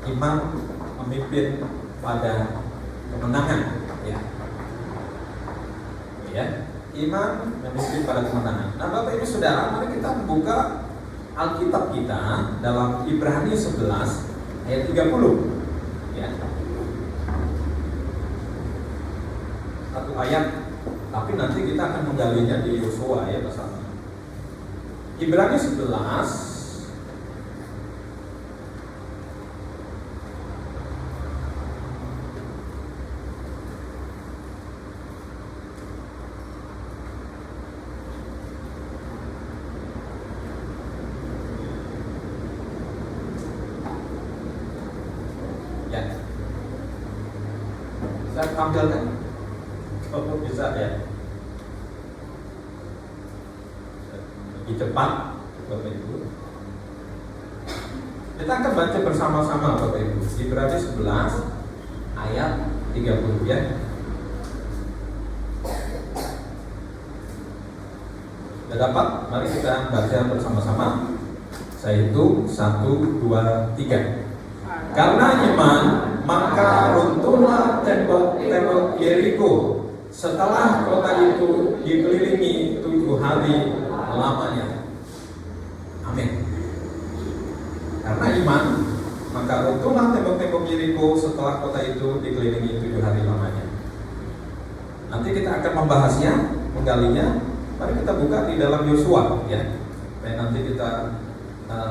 imam memimpin pada kemenangan, ya. Ya, imam memimpin pada kemenangan. Nah, Bapak Ibu Saudara, mari kita membuka Alkitab kita dalam Ibrani 11 ayat 30. Ya. Satu ayat, tapi nanti kita akan menggalinya di Yosua ya pasal. Ibrani 11 saya tampilkan, oh bisa ya, lebih cepat Bapak Ibu. Kita akan baca bersama-sama Bapak Ibu. Ibrani 11 ayat 30 ya. Sudah dapat? Mari kita baca bersama-sama. Saya hitung 1, 2, 3. Karena iman, maka runtuhlah tembok Yeriko setelah kota itu dikelilingi 7 hari lamanya. Amin. Karena iman, maka runtuhlah tembok Yeriko setelah kota itu dikelilingi 7 hari lamanya. Nanti kita akan membahasnya, menggalinya. Mari kita buka di dalam Yosua ya. Dan nanti kita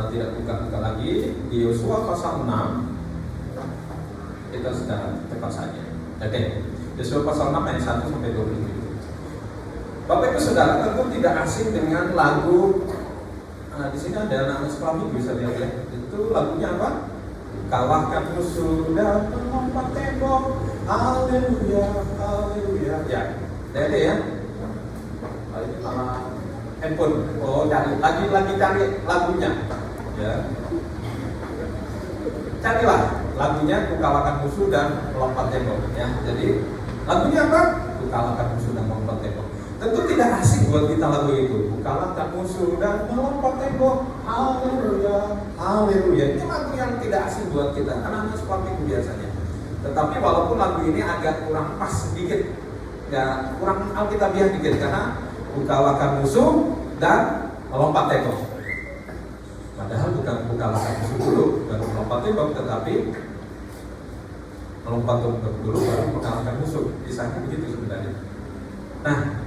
tidak buka lagi di Yosua pasal 6. Kita secara cepat saja. Oke. Yosua pasal 6 ayat 1 sampai 27. Bapak Ibu Saudara tentu tidak asing dengan lagu. Di sini ada anak sekolah minggu bisa lihat ya. Itu lagunya apa? Kalahkan musuh dan melompat tembok. Haleluya, haleluya. Ya. Dede ya. Ini malah handphone. Oh, cari lagi cari lagunya. Ya. Carilah lagunya Ku Kalahkan Musuh dan Melompat Tembok ya. Jadi lagunya apa? Ku Kalahkan Musuh dan Melompat Tembok. Tentu tidak asing buat kita lagu itu. Ku kalahkan musuh dan melompat tembok. Haleluya, haleluya. Ini lagu yang tidak asing buat kita karena hanya seperti itu biasanya. Tetapi walaupun lagu ini agak kurang pas sedikit, ya kurang alkitabiah dikit karena ku kalahkan musuh dan melompat tembok. Padahal bukan ku kalahkan musuh dulu dan melompat tembok, tetapi melompat tembok dulu baru mengalahkan musuh. Kisahnya begitu sebenarnya. Nah,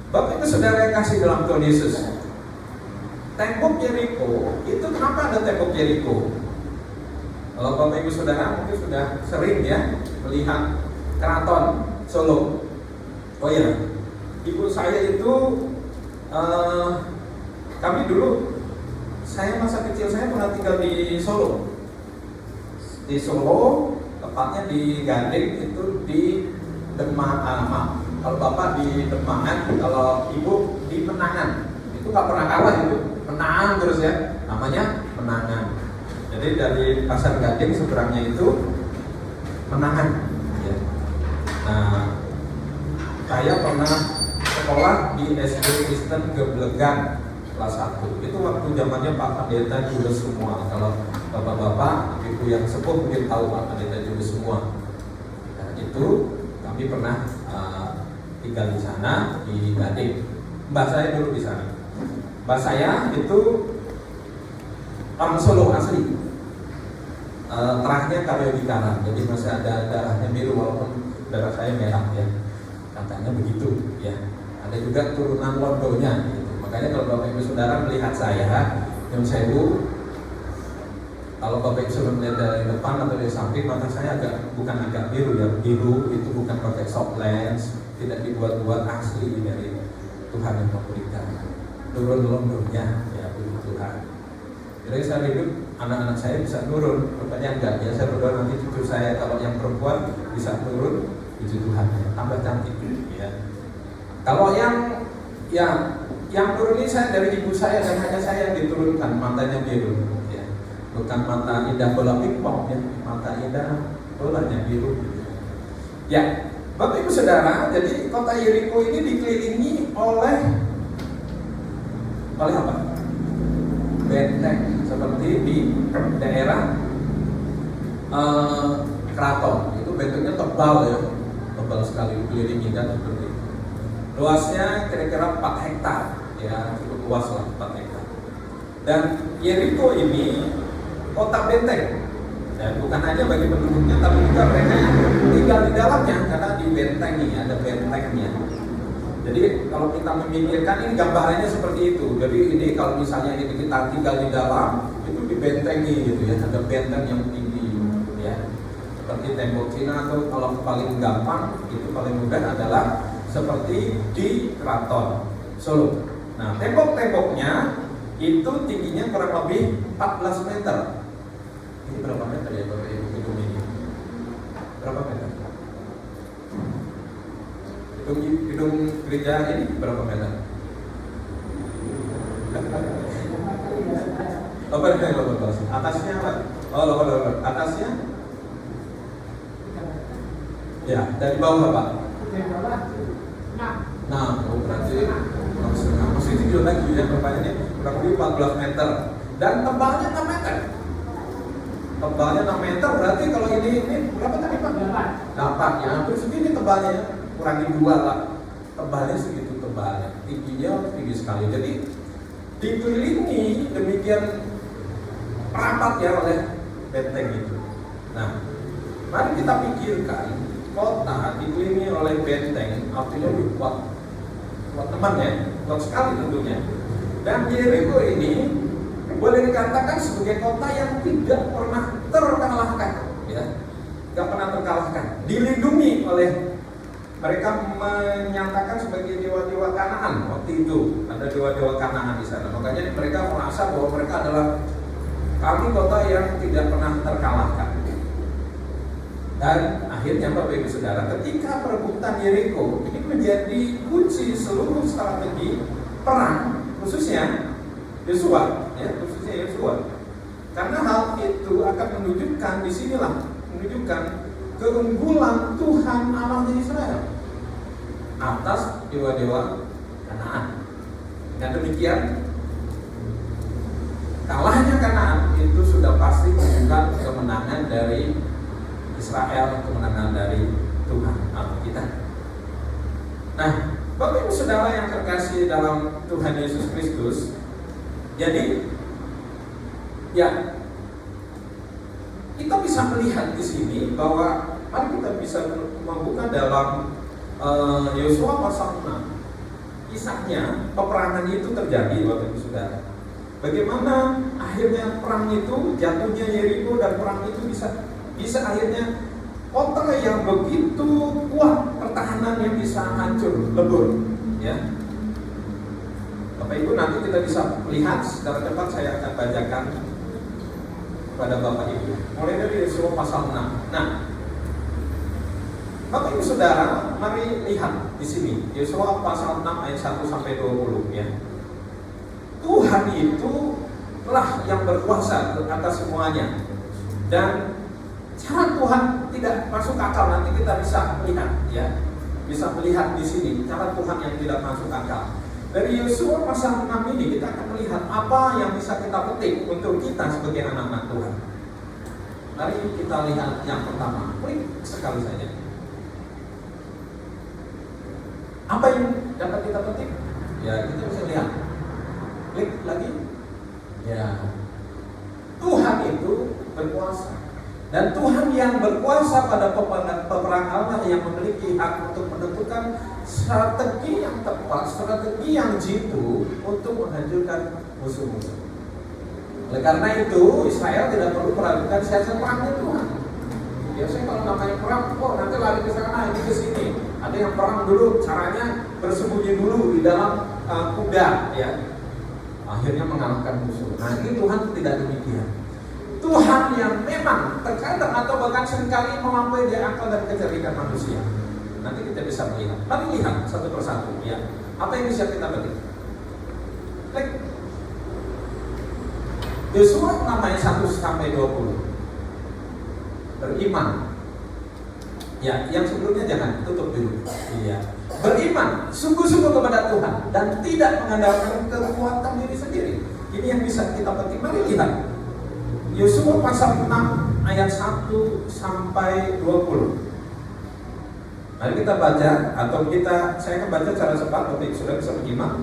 Bapak Ibu Saudara yang kasih dalam Tuhan Yesus, tembok Yeriko itu kenapa ada tembok Yeriko? Kalau Bapak Ibu Saudara mungkin sudah sering ya melihat keraton Solo. Oh iya, ibu saya itu kami dulu, saya masa kecil saya pernah tinggal di Solo. Di Solo, tepatnya di Gading, itu di Demak. Kalau Bapak di Demangan, kalau Ibu di Menangan. Itu gak pernah kalah itu, menang terus ya. Namanya Menangan. Jadi dari Pasar Gading seberangnya itu Menangan ya. Nah, saya pernah sekolah di SD Kristen Geblegan kelas 1. Itu waktu zamannya Pak Pendeta Jules semua. Kalau bapak-bapak, ibu yang sepuh mungkin tahu Pak Pendeta Jules semua. Nah, itu kami pernah tinggal di sana di Gading. Mbak saya dulu di sana. Mbak saya itu orang Solo asli. Terahnya Karyo di kanan, jadi masih ada darahnya biru walaupun darah saya merah ya. Katanya begitu ya. Ada juga turunan Londonya gitu. Makanya kalau Bapak Ibu Saudara melihat saya, yang saya kalau Bapak Ibu Saudara melihat dari depan atau dari samping, mata saya bukan agak biru ya. Biru itu bukan pakai soft lens, tidak dibuat-buat, asli dari Tuhan yang memberikan. Turun Londonya ya, puji Tuhan. Jadi saya hidup, anak-anak saya bisa turun, rupanya enggak ya. Saya berdoa nanti cucu saya kalau yang perempuan bisa turun, puji Tuhan ya, tambah cantik ya. Kalau yang turun ini saya dari ibu saya dan hanya saya yang diturunkan, matanya biru ya. Bukan mata indah bola pingpong ya, mata indah bolanya biru ya. Bapak Ibu Saudara, jadi kota Yeriko ini dikelilingi oleh apa? Benteng seperti di daerah keraton. Itu bentengnya tebal ya, tebal sekali, dikelilingi kan seperti itu. Luasnya kira-kira 4 hektar, ya cukup luas lah 4 hektar. Dan Yeriko ini kota benteng, dan bukan hanya bagi penduduknya, tapi juga mereka yang tinggal di dalamnya, karena dibentengi, ada bentengnya. Jadi kalau kita memikirkan ini gambarannya seperti itu. Jadi ini kalau misalnya ini kita tinggal di dalam, itu dibentengi gitu ya, ada benteng yang tinggi ya. Seperti tembok Cina, atau kalau paling gampang itu paling mudah adalah seperti di Keraton Solo. Nah, tembok-temboknya itu tingginya kurang lebih 14 meter. Ini berapa meter ya Bapak Ibu gedung ini? Berapa meter? Gedung gereja ini berapa meter? Atasnya apa? Oh, atasnya? Ya, dari bawah Pak? Nah, berarti masih tinggi lagi ya, perpanjangnya kurang lebih 14 meter dan tebalnya 6 meter. Tebalnya 6 meter, berarti kalau ini berapa tadi Pak? 8 ya, hampir segini tebalnya, kurangi 2 lah. Tebalnya segitu tebalnya, tingginya tinggi sekali. Jadi dikelilingi demikian rapat ya oleh benteng itu. Nah, mari kita pikirkan kota dikelilingi oleh benteng, artinya lebih kuat teman ya, kuat sekali tentunya. Dan Yeriko ini boleh dikatakan sebagai kota yang tidak pernah terkalahkan, ya, tidak pernah terkalahkan. Dilindungi oleh, mereka menyatakan sebagai dewa-dewa Kanaan waktu itu, ada dewa-dewa Kanaan di sana. Makanya mereka merasa bahwa mereka adalah kami kota yang tidak pernah terkalahkan. Dan akhirnya Bapak Ibu Saudara, ketika perebutan Yeriko ini menjadi kunci seluruh strategi perang, khususnya Yosua, ya, khususnya Yosua. Karena hal itu akan menunjukkan, disinilah menunjukkan keunggulan Tuhan Allah di Israel atas dewa-dewa Kanaan. Dan demikian, kalahnya Kanaan itu sudah pasti menunjukkan kemenangan dari Israel, kemenangan dari Tuhan Allah kita. Nah, Bapak Ibu Saudara yang terkasih dalam Tuhan Yesus Kristus, jadi ya kita bisa melihat di sini bahwa mari kita bisa membuka dalam Yosua pasal 6. Kisahnya peperangan itu terjadi Bapak Ibu Saudara. Bagaimana akhirnya perang itu, jatuhnya Yeriko, dan perang itu bisa akhirnya kota yang begitu kuat pertahanannya bisa hancur, lebur, ya. Bapak Ibu, nanti kita bisa lihat secara cepat, saya akan bacakan kepada Bapak Ibu mulai dari Yosua pasal 6. Nah, Bapak Ibu Saudara, mari lihat di sini Yosua pasal 6 ayat 1 sampai 20 ya. Tuhan itu lah yang berkuasa atas semuanya, dan cara Tuhan tidak masuk akal. Nanti kita bisa melihat ya, bisa melihat di sini cara Tuhan yang tidak masuk akal. Dari Yosua pasal 6 ini kita akan melihat apa yang bisa kita petik untuk kita sebagai anak-anak Tuhan. Mari kita lihat yang pertama, klik sekali saja. Apa yang dapat kita petik? Ya, kita bisa lihat. Klik lagi. Ya, Tuhan itu berkuasa. Dan Tuhan yang berkuasa pada peperangan Allah yang memiliki hak untuk menentukan strategi yang tepat, strategi yang jitu untuk menghancurkan musuh-musuh. Oleh karena itu, Israel tidak perlu meragukan siasat perangnya Tuhan. Biasanya kalau namanya perang, nanti lari ke sana, ini ke sini. Ada yang perang dulu, caranya bersembunyi dulu di dalam kuda, ya. Akhirnya mengalahkan musuh. Nah, ini Tuhan tidak demikian. Tuhan yang memang terkadang atau bahkan seringkali melampaui akal dan kecerdikan manusia. Nanti kita bisa melihat. Mari lihat satu persatu ya. Apa yang bisa kita petik? Klik. Yosua namanya 1 sampai 20. Beriman. Ya, yang sebelumnya jangan tutup dulu. Iya. Beriman sungguh-sungguh kepada Tuhan dan tidak mengandalkan kekuatan diri sendiri. Ini yang bisa kita petik. Mari lihat. Yosua pasal 6 ayat 1 sampai 20. Mari kita baca, atau saya akan baca secara cepat, nanti sudah bisa menyimak.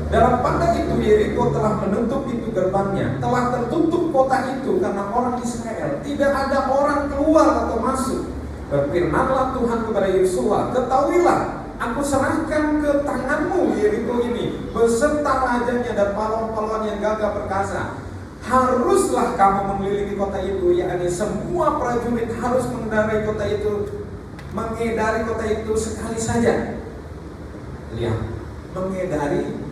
Dalam pada itu Yeriko telah menutup pintu gerbangnya, telah tertutup kota itu karena orang Israel, tidak ada orang keluar atau masuk. Berfirmanlah Tuhan kepada Yosua, ketahuilah, aku serahkan ke tanganmu Yeriko ini, beserta rajanya dan pahlawan-pahlawan yang gagah perkasa. Haruslah kamu mengelilingi kota itu, yakni semua prajurit harus mengendarai kota itu sekali saja. Lihat, mengedari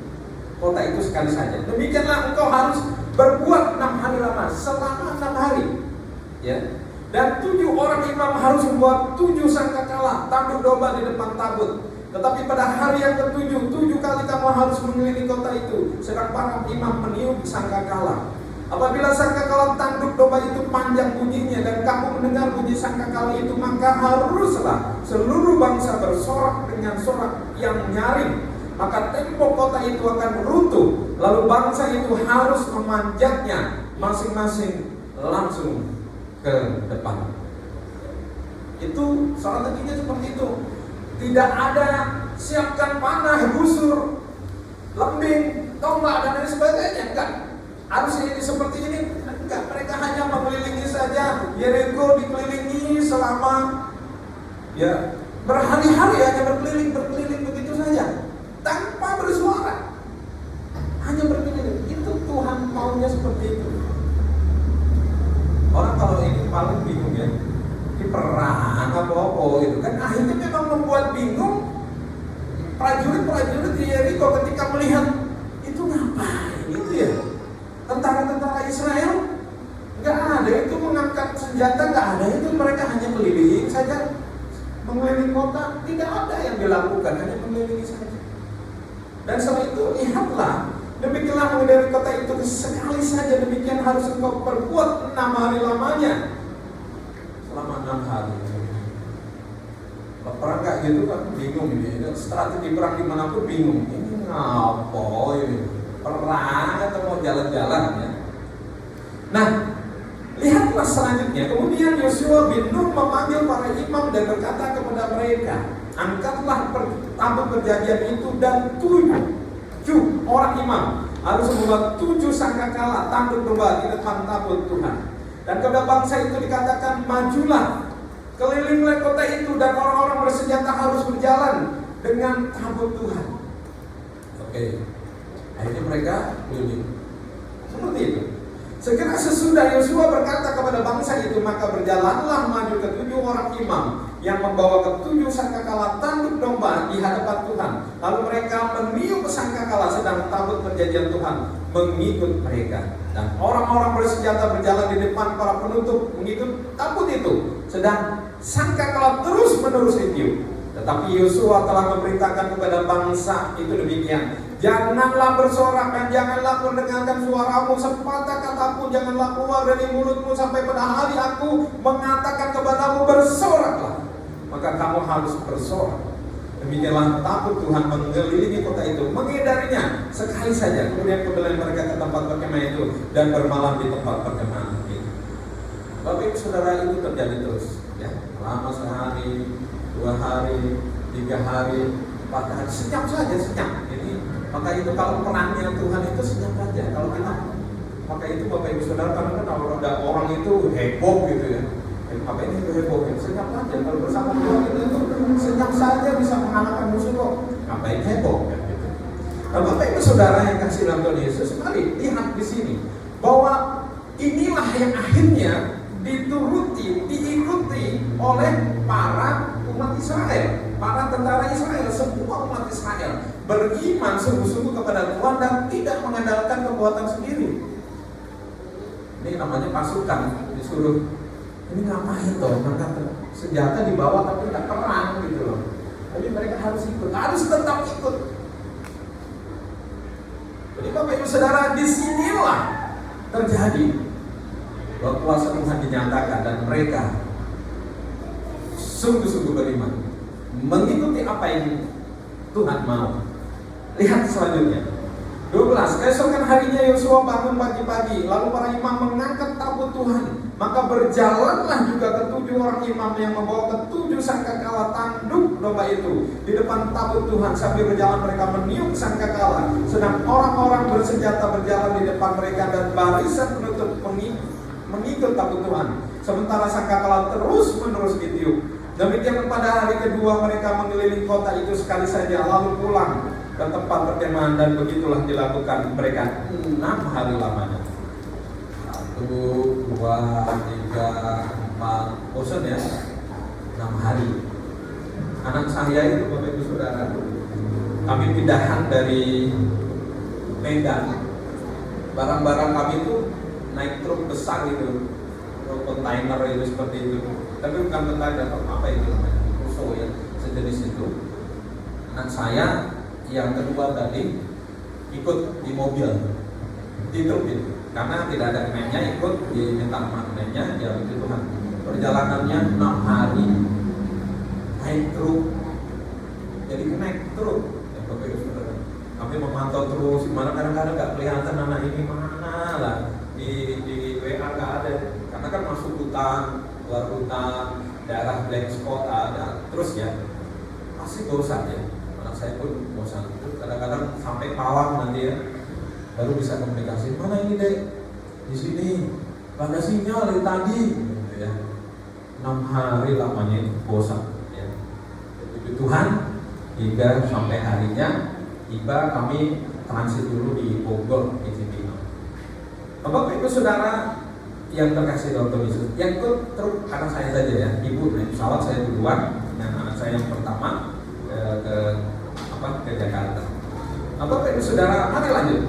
kota itu sekali saja. Demikianlah engkau harus berbuat 6 hari lama, selama 6 hari. Ya. Dan 7 orang imam harus membuat 7 sangkakala tanduk domba di depan tabut. Tetapi pada hari yang ke-7, 7 kali kamu harus mengelilingi kota itu, sedang para imam meniup sangkakala. Apabila sangkakala tanduk domba itu panjang bunyinya dan kamu mendengar bunyi sangkakala itu, maka haruslah seluruh bangsa bersorak dengan sorak yang nyaring. Maka tembok kota itu akan runtuh, lalu bangsa itu harus memanjatnya masing-masing langsung ke depan. Itu strateginya seperti itu. Tidak ada siapkan panah, busur, lembing, tombak dan lain sebagainya. Enggak. Harusnya ini seperti ini. Enggak. Mereka hanya mengelilingi saja. Yeriko dikelilingi selama berhari-hari, hanya berkeliling begitu saja, tanpa bersuara, hanya berkeliling. Itu Tuhan maunya seperti itu. Orang kalau ini paling bingung ya, di perang apa-apa itu kan akhirnya memang membuat bingung prajurit di Yeriko ketika melihat itu ngapain itu ya, tentara-tentara Israel nggak ada itu mengangkat senjata, nggak ada itu, mereka hanya keliling saja, mengelilingi kota, tidak ada yang dilakukan, hanya mengelilingi saja. Dan setelah itu lihatlah, demikianlah menghindari kota itu sekali saja, demikian harus engkau perbuat 6 hari lamanya. Selama 6 hari. Perang kayak gitu kan bingung ini, strategi perang dimanapun bingung. Ini ngapa ini? Perang atau mau jalan-jalan ya? Nah, lihatlah selanjutnya. Kemudian Yosua bin Nun memanggil para imam dan berkata kepada mereka, angkatlah tabut perjanjian itu dan 7 orang imam harus membuat 7 sangkakala tanduk domba di depan tabut Tuhan. Dan kepada bangsa itu dikatakan, majulah, kelilinglah kota itu, dan orang-orang bersenjata harus berjalan dengan tabut Tuhan. Oke. Akhirnya mereka keliling. Seperti itu. Segera sesudah Yosua berkata kepada bangsa itu, maka berjalanlah maju ke 7 orang imam yang membawa ke 7 sangkakala tanduk domba di hadapan Tuhan. Lalu mereka meniup sangkakala, sedang tabut perjanjian Tuhan mengikut mereka. Dan orang-orang bersenjata berjalan di depan para penutup mengikut tabut itu, sedang sangkakala terus menerus ditiup. Tetapi Yosua telah memerintahkan kepada bangsa itu demikian, janganlah bersorak dan janganlah mendengarkan suaramu, sepatah kata pun janganlah keluar dari mulutmu sampai pada hari aku mengatakan kepadamu bersoraklah, maka kamu harus bersorak. Demikianlah tabut Tuhan mengelilingi kota itu, mengedarinya sekali saja. Kemudian kembali mereka ke tempat perkemahan itu dan bermalam di tempat perkemahan itu. Bapak Ibu Saudara, itu terjadi terus ya, lama sehari, 2 hari, 3 hari, 4 hari, senyap saja, senyap. Ini maka itu kalau perangnya Tuhan itu senyap saja. Kalau kita, maka itu Bapak Ibu Saudara, karena kalau ada orang itu heboh gitu ya, apa ini heboh, senyap saja. Kalau bersama Tuhan itu senyap saja bisa mengalahkan musuh kok. Ngapain heboh kan gitu. Nah, Bapak Ibu Saudara yang kasih dalam Tuhan Yesus, mari lihat di sini bahwa inilah yang akhirnya diikuti oleh para umat Israel, para tentara Israel, semua umat Israel beriman sungguh-sungguh kepada Tuhan dan tidak mengandalkan kekuatan sendiri. Ini namanya pasukan, disuruh ini ngapain toh, mereka senjata dibawa tapi tidak perang gitu loh. Tapi mereka harus ikut, harus tetap ikut. Jadi Bapak Ibu Saudara, disinilah terjadi bahwa kuasa Tuhan dinyatakan dan mereka sungguh-sungguh beriman, mengikuti apa yang Tuhan mau. Lihat selanjutnya. 12. Keesokan harinya Yosua bangun pagi-pagi, lalu para imam mengangkat tabut Tuhan. Maka berjalanlah juga ketujuh orang imam yang membawa ketujuh sangkakala tanduk domba itu di depan tabut Tuhan. Sambil berjalan mereka meniup sangkakala, sedang orang-orang bersenjata berjalan di depan mereka dan barisan penutup mengikut tabut Tuhan. Sementara sangkakala terus menerus ditiup. Demikian pada hari kedua mereka mengelilingi kota itu sekali saja, lalu pulang ke tempat perkemahan, dan begitulah dilakukan mereka 6 hari lamanya. 1, 2, 3, 4, bosan ya? 6 hari. Anak saya itu, Bapak Ibu Saudara, kami pindahan dari Medan. Barang-barang kami itu naik truk besar itu, kontainer itu seperti itu. Tapi bukan kontainer, apa itu namanya? Russo ya, sejenis itu. Anak saya yang kedua tadi ikut di mobil, di truk itu, karena tidak ada kenainya, ikut diminta maknanya. Ya itu Tuhan, perjalanannya 6 hari naik truk, jadi naik truk ya, Bapak Ibu Saudara. Kami memantau terus, gimana kadang-kadang nggak kelihatan anak ini mana lah, di WA nggak ada, karena kan masuk hutan, luar hutan, daerah blank spot ada, terus ya pasti bosan ya. Saya pun bosan itu, kadang-kadang sampai malam nanti ya baru bisa komunikasi. Mana ini dek? Di sini. Gak ada sinyal dari tadi. Gitu ya. 6 hari lamanya itu bosan. Ya. Puji Tuhan, hingga sampai harinya tiba kami transit dulu di Bogor, di Cibinong. Bapak Ibu Saudara yang terkasih dalam Tuhan Yesus, yang ikut truk anak saya saja ya. Ibu naik pesawat, saya duluan, dan anak saya yang pertama ke Jakarta. Bapak Ibu Saudara, mari lanjut.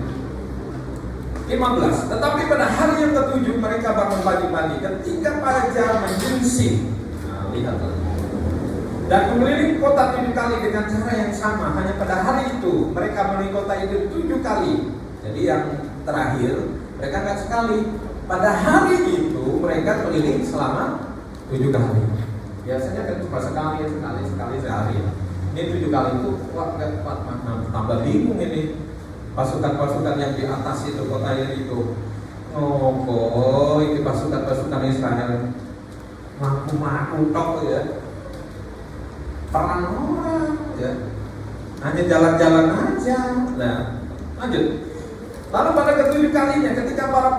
15. Tetapi pada hari yang ketujuh mereka bangun pagi-pagi ketika fajar menyingsing. Nah, lihatlah. Dan mengelilingi kota 7 kali dengan cara yang sama. Hanya pada hari itu mereka mengelilingi kota itu 7 kali. Jadi yang terakhir mereka nggak sekali. Pada hari itu mereka keliling selama 7 kali. Biasanya kan cuma sekali sehari. Ini 7 kali itu kuat nggak kuat, tambah bingung ini pasukan-pasukan yang di atas itu kota itu. Oh, ini pasukan-pasukan Israel maku tok ya, perang orang ya, hanya jalan-jalan aja. Nah, lanjut. Lalu pada ketujuh kalinya ketika para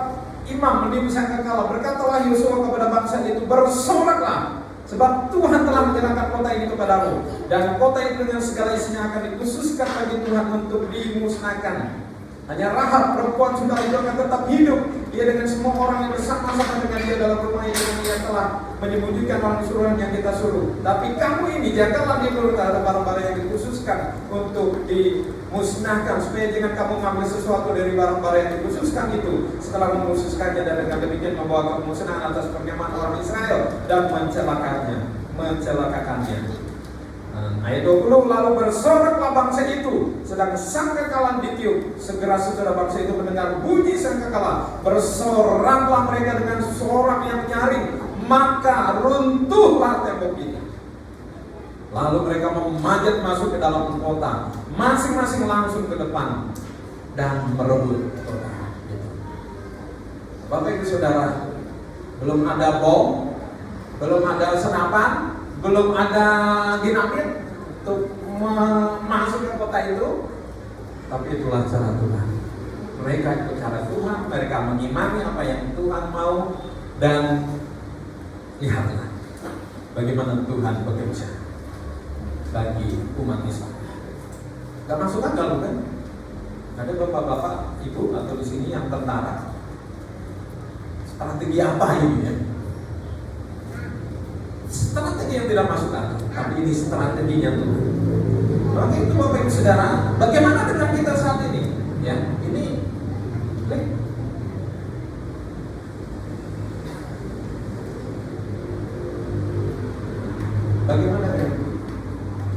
imam meniup sangkakala, berkatalah Yosua kepada bangsa itu, bersoraklah, sebab Tuhan telah menyerahkan kota ini kepadamu, dan kota itu dengan segala isinya akan dikhususkan bagi Tuhan untuk dimusnahkan. Hanya Rahab perempuan sudah itu akan tetap hidup, dia dengan semua orang yang bersama-sama dengan dia dalam rumah yang dia telah menyembunyikan orang suruhan yang kita suruh. Tapi kamu ini jagalah di mulut ada barang-barang yang dikhususkan untuk dimusnahkan, supaya jangan kamu mengambil sesuatu dari barang-barang yang dikhususkan itu setelah mengkhususkannya, dan dengan demikian membawa kemusnahan atas perkemahan orang Israel dan mencelakakannya. Ayat 20, lalu bersoraklah bangsa itu sedang sangkakala ditiup. Segera sesudah bangsa itu mendengar bunyi sangkakala, bersoraklah mereka dengan sorak yang nyaring, maka runtuhlah tembok itu. Lalu mereka memanjat masuk ke dalam kota, masing-masing langsung ke depan dan merebut kota itu. Bapak Ibu Saudara, belum ada bom, belum ada senapan, belum ada dinamit untuk masuk ke kota itu, tapi itulah cara Tuhan. Mereka ikut cara Tuhan, mereka mengimani apa yang Tuhan mau, dan lihatlah bagaimana Tuhan bekerja bagi umat Islam. Gak masuk akal kan? Ada bapak-bapak, ibu atau di sini yang tentara, strategi apa ini ya? Strategi yang tidak masuk akal, tapi ini strateginya Tuhan. Maka itu Bapak Ibu Saudara, bagaimana dengan kita saat ini? Ya, ini bagaimana ya?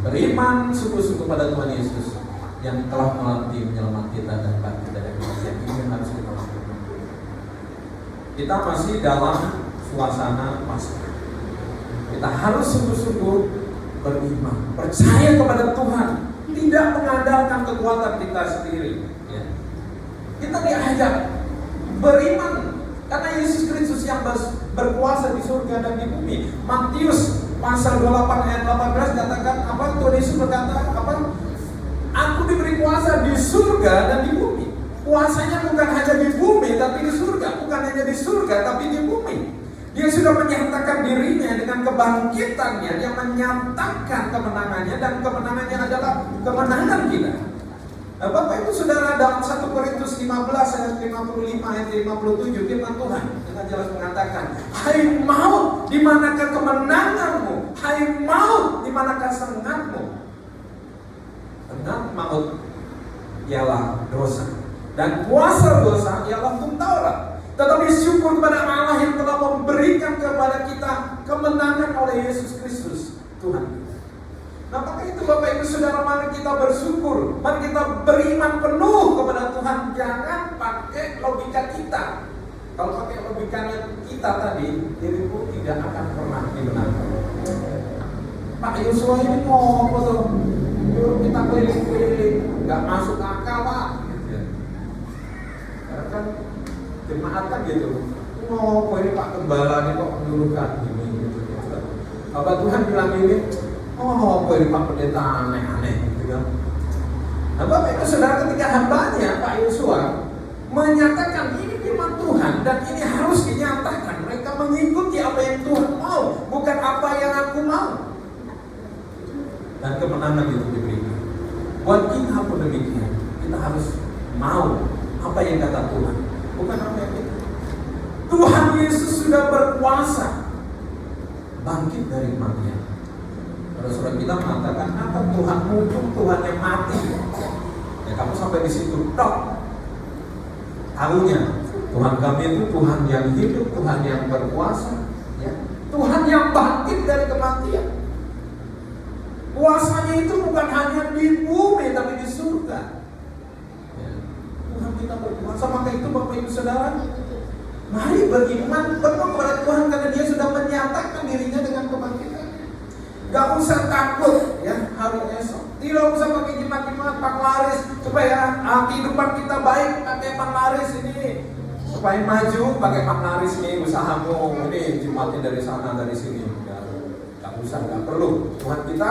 Beriman sungguh-sungguh pada Tuhan Yesus yang telah menyelamatkan kita dan bangkit dari kematian. Ini yang harus kita lakukan. Kita masih dalam suasana Paskah. Kita harus sungguh-sungguh beriman, percaya kepada Tuhan, tidak mengandalkan kekuatan kita sendiri. Ya. Kita diajak beriman karena Yesus Kristus yang berkuasa di surga dan di bumi. Matius pasal 28 ayat 18 katakan apa? Tuhan Yesus berkata apa? Aku diberi kuasa di surga dan di bumi. Kuasanya bukan hanya di bumi tapi di surga. Bukan hanya di surga tapi di bumi. Dia sudah menyatakan dirinya dengan kebangkitannya yang menyatakan kemenangannya, dan kemenangannya adalah kemenangan kita. Nah, Bapak Ibu Saudara, dalam 1 Korintus 15 ayat 55 ayat 57 firman Tuhan dengan jelas mengatakan, hai maut, di manakah kemenanganmu? Hai maut, di manakah sengatmu? Sengat maut ialah dosa, dan kuasa dosa ialah hukum Taurat. Tetapi syukur kepada Allah yang telah memberikan kepada kita kemenangan oleh Yesus Kristus Tuhan. Nah, maka itu Bapak Ibu Saudara, mari kita bersyukur, mari kita beriman penuh kepada Tuhan. Jangan pakai logika kita. Kalau pakai logikanya kita tadi, diriku tidak akan pernah dimenangkan. Pak Yosua ini ngopo tuh? Yuk kita keliling-keliling, nggak masuk akal Pak. Karena kan jemaat kan gitu. Ngopo ini Pak Gembala ini kok menurunkan ini gitu. Apa Tuhan bilang ini? Oh, ini Pak Pendeta aneh-aneh gitu kan. Nah, Bapak Ibu Saudara, ketika hambanya Pak Yosua menyatakan ini firman Tuhan dan ini harus dinyatakan, mereka mengikuti apa yang Tuhan mau, bukan apa yang aku mau. Dan kemenangan itu diberikan. Buat kita pun demikian, kita harus mau apa yang kata Tuhan, bukan apa yang kita. Tuhan Yesus sudah berkuasa bangkit dari kematian. Saudara kita mengatakan, apa Tuhanmu itu Tuhan yang mati? Ya kamu sampai di situ, dok. Tahunya Tuhan kami itu Tuhan yang hidup, Tuhan yang berkuasa, ya. Tuhan yang bangkit dari kematian. Kuasanya itu bukan hanya di bumi tapi di surga. Ya. Tuhan kita berkuasa, maka itu Bapak Ibu Saudara, mari beriman penuh kepada Tuhan karena Dia sudah menyatakan dirinya dengan kebangkitan. Gak usah takut ya hari esok. Tidak usah pakai jimat-jimat penglaris supaya kehidupan kita baik pakai penglaris ini. Supaya maju pakai penglaris ini usahamu. Ini jimatnya dari sana dari sini. Gak usah, gak perlu. Tuhan kita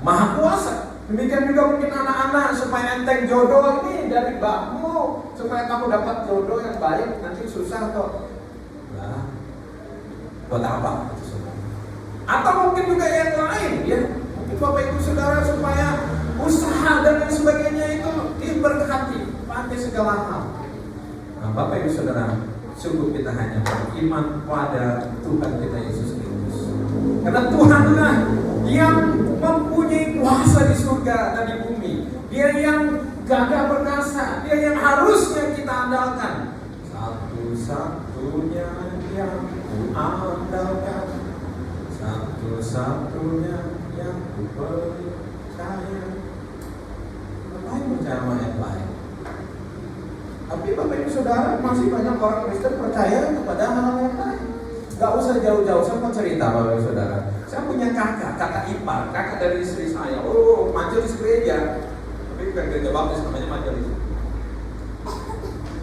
Maha Kuasa. Demikian juga mungkin anak-anak supaya enteng jodoh ini dari bapakmu, supaya kamu dapat jodoh yang baik, nanti susah kok. Nah, buat apa? Atau mungkin juga yang lain ya, mungkin Bapak Ibu Saudara supaya usaha dan lain sebagainya itu diberkati pakai segala hal. Nah, Bapak Ibu Saudara, sungguh kita hanya beriman pada Tuhan kita Yesus Kristus. Karena Tuhanlah yang mempunyai kuasa di surga dan di bumi. Dia yang gagah perkasa, Dia yang harusnya kita andalkan. Satu-satunya yang ku andalkan, satu-satunya yang ku percaya. Ngapain percaya yang lain? Tapi Bapak Ibu Saudara, masih banyak orang Kristen percaya kepada hal yang lain. Gak usah jauh-jauh, saya mau cerita Bapak Ibu Saudara. Saya punya kakak ipar, kakak dari istri saya. Oh, majelis gereja. Tapi bukan gereja baptis, namanya majelis.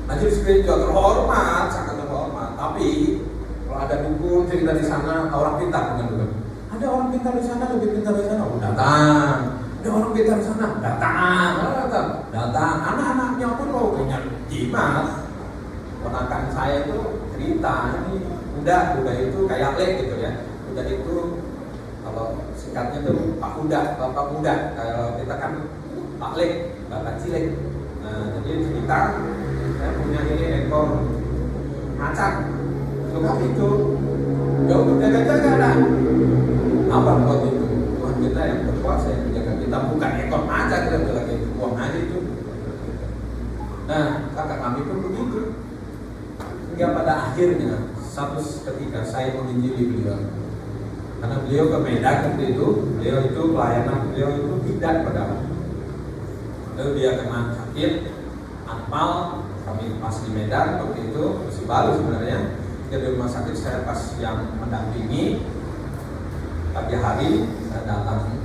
Majelis gereja terhormat, sangat terhormat. Tapi kalau ada dukun cerita di sana, orang pintar bukan? Ada orang pintar di sana, lebih pintar di sana, datang. Ada orang pintar di sana, datang. Anak-anaknya pun punya jimat. Ponakan saya itu cerita, ini udah itu kayak lek gitu ya. Udah itu kalau singkatnya tuh Pak Muda. Kalau kita kan Pak Lek, Bapak Cilek. Nah, jadi cerita saya punya ini ekor macan. Untuk itu, jauh berjaga-jaga dah. Apa buat itu? Tuhan kita yang berkuasa yang menjaga kita, bukan ekor macan kita lagi buang aja itu. Nah, kakak kami pun begitu. Hingga pada akhirnya satu ketika saya menginjili beliau, karena beliau ke Medan waktu itu, beliau itu pelayanan beliau itu tidak pedalaman. Lalu dia kena sakit, anpal, kami pas di Medan waktu itu masih baru sebenarnya. Dia di rumah sakit, saya pas yang mendampingi. Pagi hari saya datang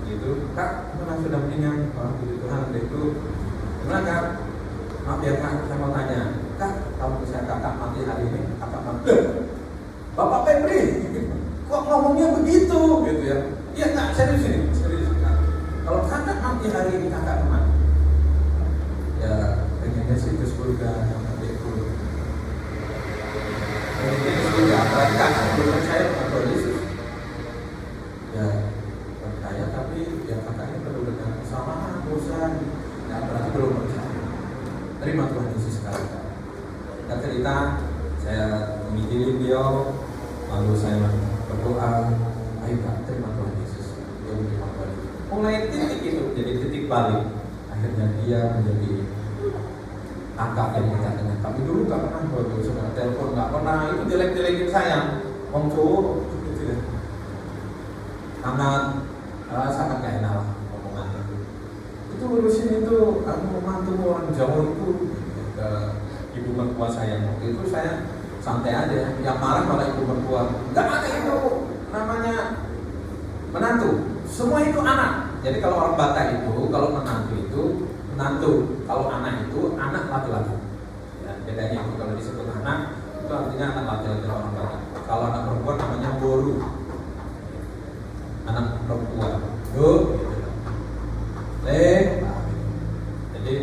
gitu, Kak, mana sudah mendingan? Puji Tuhan itu. Gimana Kak? Maaf ya Kak, saya mau tanya, Kak, kalau misalnya kakak mati hari ini, kakak mati. Bapak Febri, kok ngomongnya begitu, gitu ya? Iya Kak, serius ini, serius Kak. Kalau kakak mati hari ini, kakak kemana? Ya, pengennya sih ke surga, yang adikku. Pengennya ke surga, apalagi kakak belum percaya dengan Tuhan Yesus. Ya, percaya tapi ya kakaknya perlu dengan kesamaan, bosan. Ya, berarti belum percaya. Terima Tuhan Yesus sekali. Kita cerita, saya memikirkan beliau, lalu saya berdoa, ayo Kak, terima Tuhan Yesus. Dia menerima Tuhan Yesus. Mulai titik itu jadi titik balik. Akhirnya dia menjadi kakak yang dekat dengan kami. Dulu gak pernah baru saudara telepon, gak pernah itu jelek-jelekin saya. Wong cowok gitu ya. Sangat gak enak lah omongannya. Itu urusin itu, kamu mantu orang Jawa itu ke ibu mertua saya. Waktu itu saya santai aja, yang marah malah ibu mertua. Gak ada itu namanya menantu, semua itu anak. Jadi kalau orang Batak itu, kalau menantu itu menantu, kalau anak itu anak laki-laki. Ya, bedanya itu kalau disebut anak itu artinya anak laki-laki orang Batak. Kalau anak perempuan namanya boru, anak perempuan. Gitu. Jadi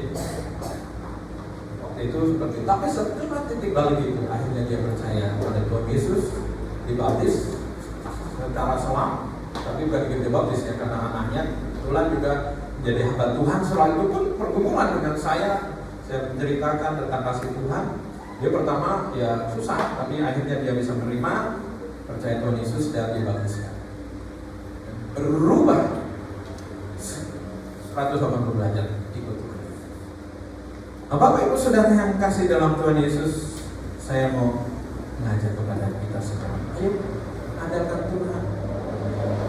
waktu itu seperti itu. Tapi setelah titik balik itu, akhirnya dia percaya pada Tuhan Yesus, dibaptis secara selam. Tapi bukan begitu baptis ya, karena anaknya kebetulan juga jadi hamba Tuhan. Setelah itu pun pergumulan dengan saya menceritakan tentang kasih Tuhan. Dia pertama ya susah, tapi akhirnya dia bisa menerima, percaya Tuhan Yesus dan dibaptiskan. Berubah 180 derajat ikut Tuhan. Bapak Ibu Saudara yang kasih dalam Tuhan Yesus, saya mau mengajak kepada kita semua, ayo andalkan Tuhan.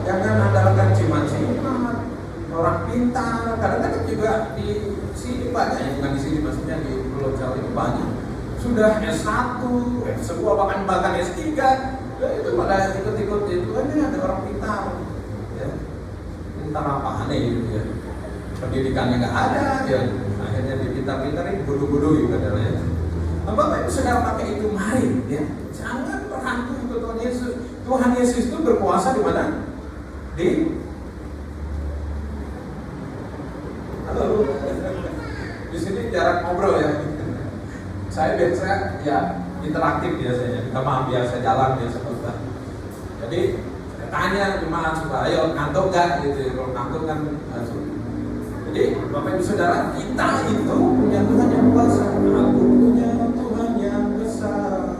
Jangan andalkan cimat-cimat, orang pintar. Kadang-kadang juga di sini banyak, ya bukan di sini, maksudnya di Pulau Jawa itu banyak. Sudah S1, S2, bahkan S3, ya itu pada ikut-ikut itu kan ada orang pintar. Ya. Pintar apa aneh gitu ya. Pendidikannya nggak ada, ya akhirnya dipintar-pintarin, bodoh-bodoh juga katanya. Bapak Ibu Saudara pakai itu, mari ya, jangan terhantu ikut Tuhan Yesus. Tuhan Yesus itu berkuasa di mana? Halo, di sini jarak ngobrol ya. Saya biasa ya interaktif biasanya, kita paham biasa jalan biasa khotbah. Jadi saya tanya jemaat supaya ayo ngantuk nggak gitu ya, kalau ngantuk kan jadi Bapak Ibu Saudara, kita itu punya Tuhan yang kuasa. Aku punya Tuhan yang besar.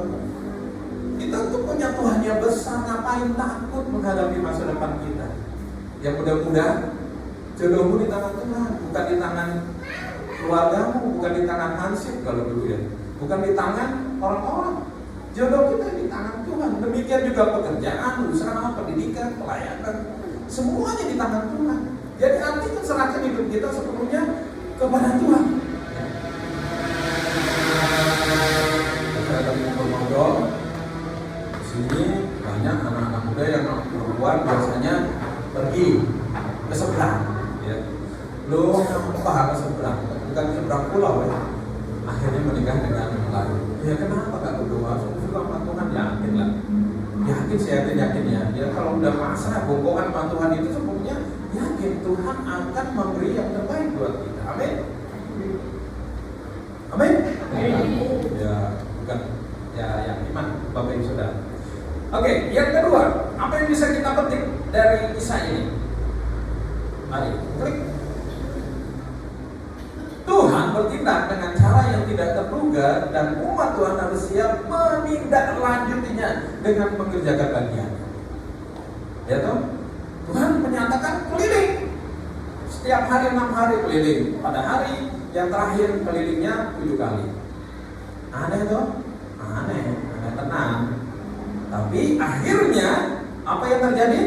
Kita tuh punya Tuhan yang besar. Ngapain takut menghadapi masa depan kita? Yang mudah-mudahan jodohmu di tangan Tuhan, bukan di tangan keluargamu, bukan di tangan Hansip kalau dulu ya, bukan di tangan orang-orang. Jodoh kita di tangan Tuhan. Demikian juga pekerjaan, usaha, pendidikan, pelayanan, semuanya di tangan Tuhan. Jadi artinya serahkan hidup kita sepenuhnya kepada Tuhan. Saya tadi ngobrol di sini banyak anak-anak muda yang perempuan biasanya pergi ke seberang, ya. Lo apa ke seberang? Bukan seberang pulau ya. Akhirnya menikah dengan yang lain. Ya kenapa gak berdoa? Suka sama Tuhan, yakin lah. Yakin, saya yakin ya. Dia kalau udah pasrah bongkongan sama Tuhan itu sebenarnya yakin Tuhan akan memberi yang terbaik buat kita. Amin. Amin. Ya bukan ya yang iman Bapak Ibu Saudara. Oke, yang kedua, apa yang bisa kita petik dari kisah ini? Mari klik. Tuhan bertindak dengan cara yang tidak terduga dan umat Tuhan harus siap menindaklanjutinya dengan mengerjakan bagian. Ya toh? Tuhan menyatakan keliling. Setiap hari 6 hari keliling. Pada hari yang terakhir kelilingnya 7 kali. Aneh toh? Aneh tenang. Tapi akhirnya apa yang terjadi?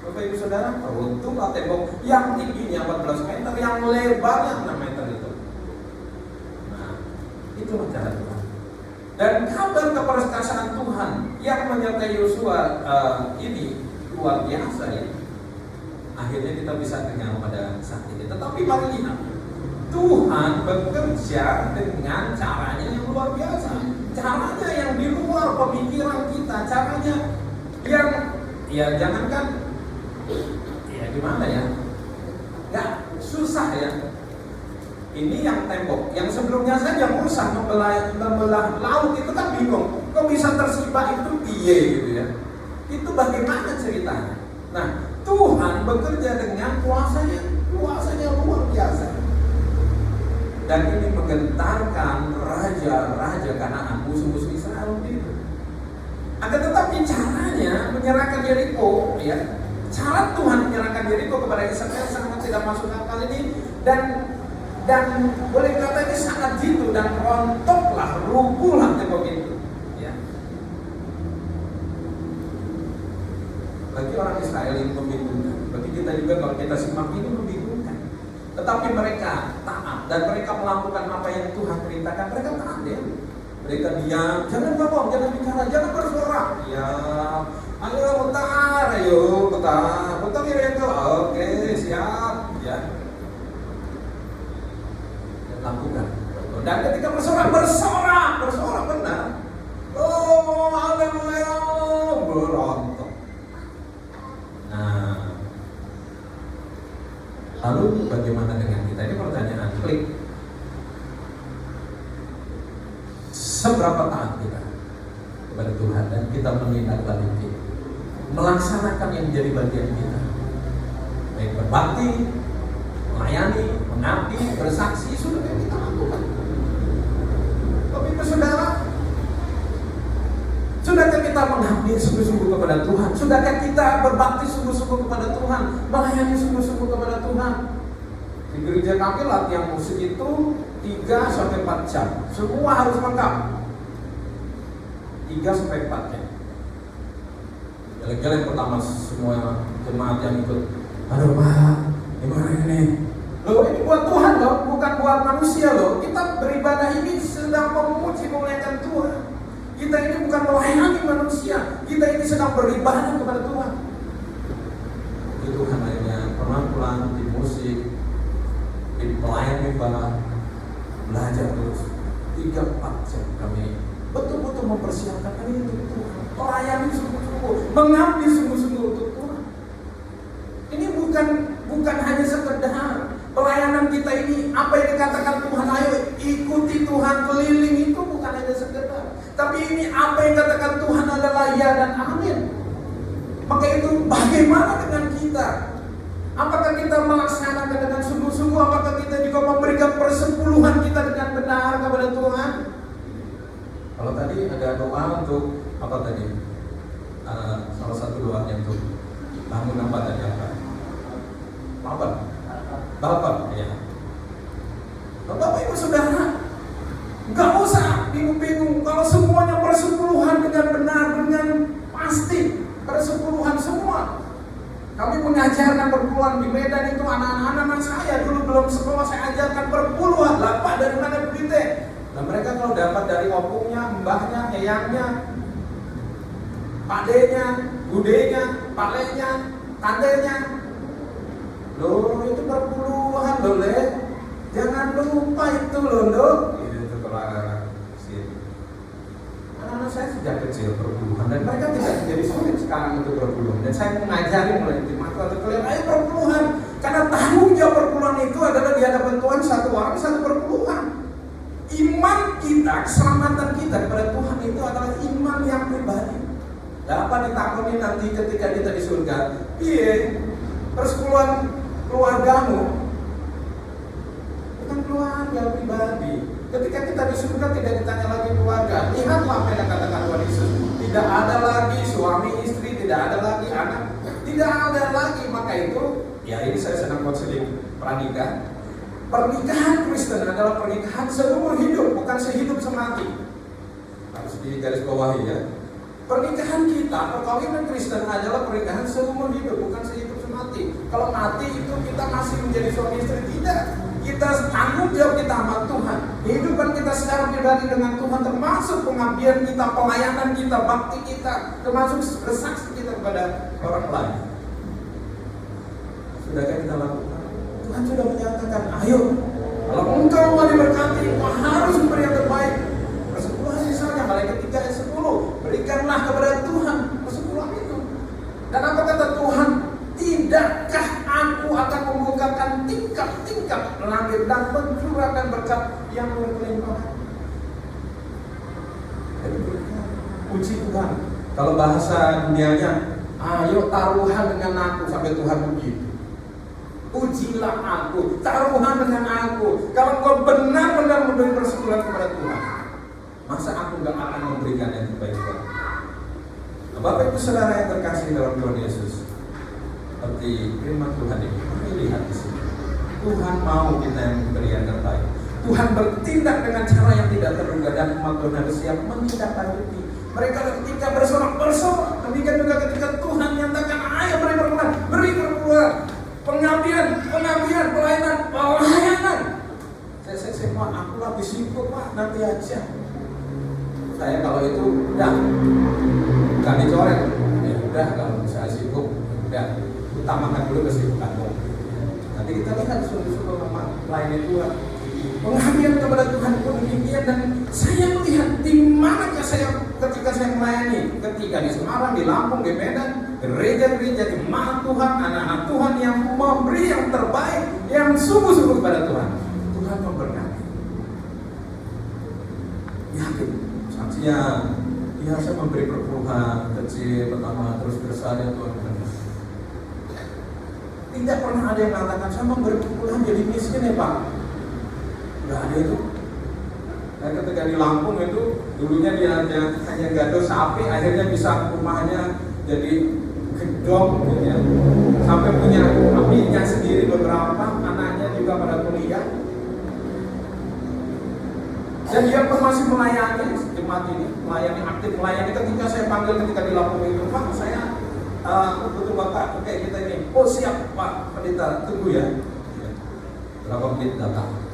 Bapak Ibu Saudara, runtuhlah tembok yang tingginya 14 meter, yang lebarnya 6 meter itu. Nah, itu cara Tuhan. Dan kabar keperkasaan Tuhan yang menyertai Yosua ini luar biasa ya. Akhirnya kita bisa dengar pada saat ini. Tetapi mari lihat, Tuhan bekerja dengan caranya yang luar biasa, caranya yang di luar pemikiran kita, caranya yang ya jangankan ya gimana ya, nggak susah ya. Ini yang tembok, yang sebelumnya saja Musa membelah laut itu kan bingung, kok bisa tersibak itu piye gitu ya. Itu bagaimana ceritanya? Nah, Tuhan bekerja dengan kuasanya luar biasa. Dan ini menggentarkan raja-raja Kanaan, musuh-musuh Israel itu. Akan tetapi caranya menyerahkan Yeriko, ya, cara Tuhan menyerahkan Yeriko kepada Israel sangat tidak masuk akal ini, dan boleh kata ini sangat jitu dan rontoklah, rubuhlah tembok itu. Ya. Bagi orang Israel ini membingungkan, bagi kita juga kalau kita simak ini membingungkan. Tetapi mereka taat dan mereka melakukan apa yang Tuhan perintahkan. Mereka taat ya. Mereka diam, jangan ngomong, jangan bicara, jangan bersorak. Ya, ayo putar itu. Oke, siap. Ya. Lakukan. Dan ketika bersorak benar. Oh, haleluya, berontok. Nah, lalu bagaimana dengan kita? Ini pertanyaan klik. Seberapa taat kita kepada Tuhan dan kita menindaklanjuti, melaksanakan yang menjadi bagian kita, baik berbakti, melayani, mengabdi, bersaksi, sudah kita lakukan. Tapi saudara, sudahkah kita mengabdi sungguh-sungguh kepada Tuhan? Sudahkah kita berbakti sungguh-sungguh kepada Tuhan? Melayani sungguh-sungguh kepada Tuhan? Di gereja kami latihan musik itu 3-4 jam. Semua harus lengkap. 3-4 jam. Jelek-jelek pertama semua jemaat yang ikut. Aduh Pak, gimana ini? Loh, ini buat Tuhan loh, bukan buat manusia loh. Kita beribadah ini sedang memuji memuliakan Tuhan. Kita ini bukan melayani manusia. Kita ini sedang beribadah kepada Tuhan. Itu Tuhan akhirnya pelan-pelan di musik, di pelayan ibadah, belajar terus 3-4 jam kami betul-betul mempersiapkan ini untuk Tuhan. Melayani sungguh-sungguh, mengabdi sungguh-sungguh untuk Tuhan. Ini bukan hanya sekedar pelayanan kita ini, apa yang dikatakan Tuhan, ayo ikuti Tuhan keliling, itu bukan hanya sekedar. Tapi ini apa yang dikatakan Tuhan adalah ya dan amin. Maka itu bagaimana dengan kita? Apakah kita melaksanakan dengan sungguh-sungguh? Apakah kita juga memberikan persepuluhan kita dengan benar kepada Tuhan? Kalau tadi ada doa untuk apa tadi? Salah satu doanya untuk bangun apa tadi apa? Bapak, ya. Bapak Ibu Saudara, nggak usah bingung-bingung. Kalau semuanya persepuluhan dengan benar, dengan pasti persepuluhan semua. Kami mengajarkan perpuluhan di Medan itu anak-anak saya dulu belum sekolah, saya ajarkan perpuluhan. Lah Pak, dari mana duitnya? Nah mereka kalau dapat dari opungnya, mbahnya, eyangnya, padenya, budenya, palenya, tantenya. Loh itu perpuluhan loh Le. Jangan lupa itu loh. Itu kalau anak-anak saya sejak kecil perpuluhan dan mereka tidak jadi sulit sekarang untuk perpuluhan. Dan saya mengajari mulai di mata atau kalian ayo perpuluhan. Karena tanggung jawab perpuluhan itu adalah di hadapan Tuhan satu orang satu perpuluhan. Iman kita, keselamatan kita kepada Tuhan itu adalah iman yang pribadi. Dapat ditakoni nanti ketika kita di surga. Iya, persepuluhan keluargamu bukan keluarga pribadi. Ketika kita di surga tidak ditanya lagi keluarga. Lihatlah apa yang katakan Tuhan Yesus. Tidak ada lagi suami istri, tidak ada lagi anak, tidak ada lagi. Maka itu, ya ini saya sedang konseling pranikah. Pernikahan Kristen adalah pernikahan seumur hidup, bukan sehidup semati. Harus digarisbawahi ya. Pernikahan kita, perkawinan Kristen adalah pernikahan seumur hidup, bukan sehidup semati. Kalau mati itu kita masih menjadi suami istri, tidak. Kita tanggung jawab kita sama Tuhan. Kehidupan kita secara pribadi dengan Tuhan, termasuk pengabdian kita, pelayanan kita, bakti kita, termasuk bersaksi kita kepada orang lain. Sudahkah kita lakukan? Tuhan sudah menyatakan, ayo, kalau engkau mau diberkati, engkau harus memberi yang terbaik. Persepuluhan misalnya, Malaikat 3 ayat 10, berikanlah kepada Tuhan persepuluhan itu. Dan apa kata Tuhan? Tidakkah aku akan membukakan tingkap-tingkap langit dan mencurahkan berkat yang berlimpah? Puji Tuhan. Kalau bahasa dunianya, ayo taruhan dengan aku, sampai Tuhan begitu. Ujilah aku, taruhan dengan aku. Kalau kau benar-benar memberi persepuluhan kepada Tuhan, masa aku gak akan memberikan yang terbaik buat? Nah, Bapak Ibu Saudara yang terkasih dalam Tuhan Yesus, seperti firman Tuhan ini, kami lihat di sini. Tuhan mau kita yang memberi yang terbaik. Tuhan bertindak dengan cara yang tidak terduga dan umat Tuhan harus siap menindaklanjuti. Mereka ketika bersorak-sorak, demikian juga ketika Tuhan nyatakan, ayo beri perpuluhan, beri perpuluhan, pengabdian, pelayanan. Saya mau aku lebih sibuk Pak, nanti aja. Saya kalau itu udah bukan dicoret, ya udah kalau saya sibuk, udah utamakan dulu kesibukanmu. Nanti kita lihat sungguh-sungguh melayani Tuhan. Pengabdian kepada Tuhan pun demikian, dan saya melihat di manakah saya ketika saya melayani, ketika di Semarang, di Lampung, di Medan, gereja-gereja di mana Tuhan, anak-anak Tuhan yang memberi yang terbaik, yang sungguh-sungguh kepada Tuhan, Tuhan memberkati. Yakin, saksinya, ya saya memberi perpuluhan kecil pertama, terus besar ya Tuhan. Tidak pernah ada yang mengatakan saya memberi perpuluhan jadi miskin ya Pak. Nggak ada itu. Dan ketika di Lampung itu dulunya dia hanya gado sapi, akhirnya bisa rumahnya jadi gedong gitu ya. Sampai punya apinya sendiri beberapa, anaknya juga pada kuliah. Dan dia pun masih melayani jemaat ini, aktif melayani. Ketika saya panggil ketika di Lampung itu, Pak saya butuh Bapak, oke kita ini. Oh siap Pak Pendeta, tunggu ya. Berapa menit datang.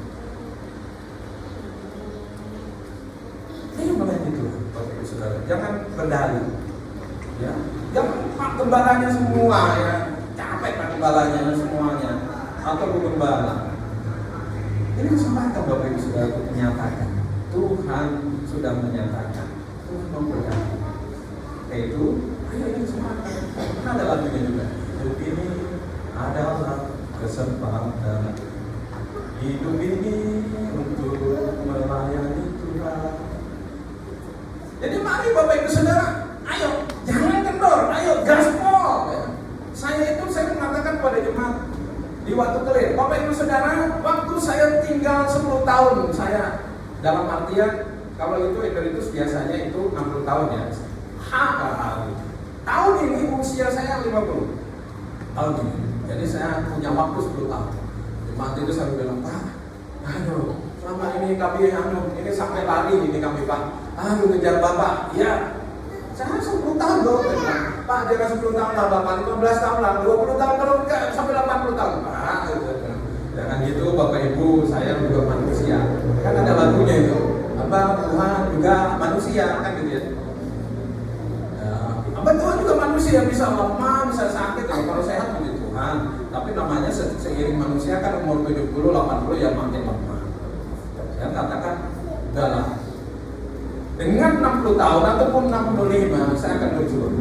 Ayo melayani Tuhan, Bapak Ibu Saudara. Jangan berdalih, ya. Jangan Pak gembalanya semua, ya. Capek Pak gembalanya semuanya, atau Bu Gembala. Ini kesempatan Bapak Ibu Saudara untuk menyatakan. Tuhan sudah menyatakan, Tuhan memberkati. Yaitu, ayo ini kesempatan. Ada lagunya juga. Hidup ini adalah kesempatan. Hidup ini untuk melayani Tuhan. Jadi mari Bapak Ibu Saudara, ayo jangan kendor, ayo gaspol. Ya. Saya mengatakan kepada jemaat di waktu kelir, Bapak Ibu Saudara, waktu saya tinggal 10 tahun, saya dalam artian kalau itu emeritus biasanya itu 60 tahun ya. Tahun ini usia saya 50 tahun ini. Jadi saya punya waktu 10 tahun. Jemaat itu saya bilang, Pak, selama ini kami ini sampai lari ini kami Pak. Ngejar Bapak, ya saya 10 tahun loh. Pak jangan 10 tahun lah Bapak, 15 tahun lah, 20 tahun kalau enggak sampai 80 tahun Pak. Jangan gitu Bapak Ibu, saya juga manusia. Kan ada lagunya itu, Tuhan juga manusia, kan gitu ya. Tuhan juga manusia, bisa lemah, bisa sakit, ya. Kalau sehat puji Tuhan. Tapi namanya seiring manusia kan umur 70, 80 ya makin lemah. Saya katakan, udah lah. Dengan 60 tahun ataupun 65 saya akan berjuang.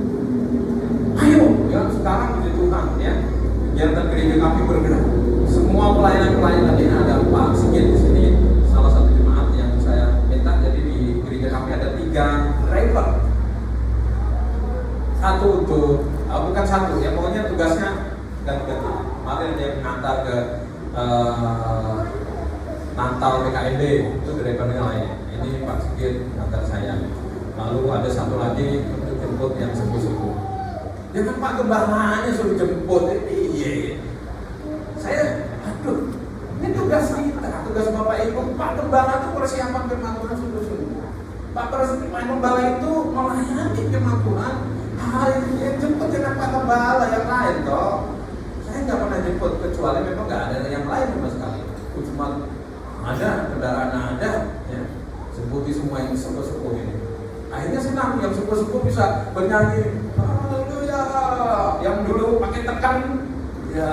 Ayo, ya sekarang puji Tuhan ya. Kegiatan gereja kami bergerak. Semua pelayanan ini ada Pak Sigit di sini. Salah satu jemaat yang saya minta. Jadi di gereja kami ada 3 driver. Satu untuk bukan satu ya, pokoknya tugasnya ganti-ganti. Kemarin dia mengantar ke Natal PKMB, itu drivernya lain. Ini Pak Sigit mengantar saya. Lalu ada satu lagi untuk jemput yang sepuh-sepuh. Jangan Pak gembalanya suruh jemput, iya. Saya, ini tugas kita, tugas Bapak Ibu. Pak Gembala itu persiapan firman Tuhan sungguh-sungguh. Pak Gembala itu melayani firman Tuhan. Yang jemput dengan Pak Gembala yang lain toh. Saya nggak pernah jemput kecuali memang nggak ada yang lain sama sekali. Cuma ada kendaraan ada, ya. Sebuti semua yang sepuh-sepuh ini. Akhirnya senang yang sepuh-sepuh bisa bernyanyi. Haleluya. Yang dulu pakai tekan, ya.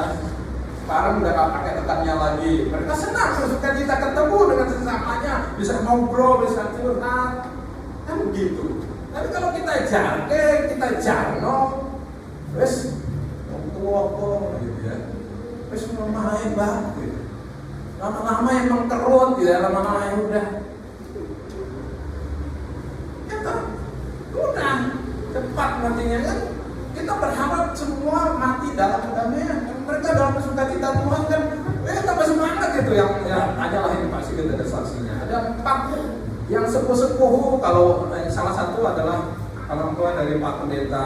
Sekarang sekarang udah gak pakai tekannya lagi. Mereka senang bersuka cita ketemu dengan sesamanya, bisa ngobrol, bisa curhat, kan begitu. Tapi kalau kita jarke, kita jarno, wes tua gitu ya, wes main banget gitu. Lama-lama emang kerut gitu ya, lama-lama ya udah cepat matinya kan. Kita berharap semua mati dalam kedamaian. Mereka dalam sukacita Tuhan kan, tambah semangat gitu. Yang ya adalah ini pasti kita ada saksinya. Ada 4 yang sepuh-sepuh. Kalau salah satu adalah orang tua dari Pak Pendeta,